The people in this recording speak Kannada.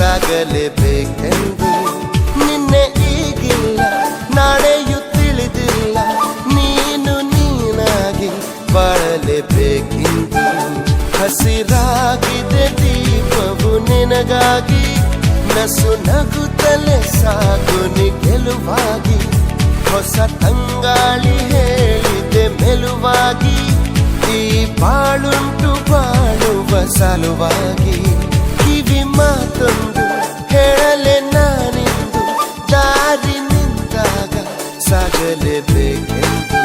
ಸಾಗಲೇಬೇಕೆಂದು. ನಿನ್ನೆ ಈಗಿಲ್ಲ, ನಾಳೆಯೂ ತಿಳಿದಿಲ್ಲ, ನೀನು ನೀನಾಗಿ ಬಾಳಲೇಬೇಕೆಂದು. ಹಸಿರಾಗಿದೆ ದೀಪವು ನಿನಗಾಗಿ, ನಸು ನಗುತ್ತಲೇ ಸಾಗು ನಿ ಗೆಲುವಾಗಿ. ಹೊಸ ತಂಗಾಳಿ ಹೇಳಿದೆ ಮೆಲುವಾಗಿ, ಈ ಬಾಳುಂಟು ಬಾಳುವ ಸಲುವಾಗಿ. ಕಿವಿ ಮಾತೊಂದು ಹೇಳಲೆ ನಾನಿಂದು, ದಾರಿ ನಿಂತಾಗ ಸಾಗಲೇಬೇಕೆಂದು.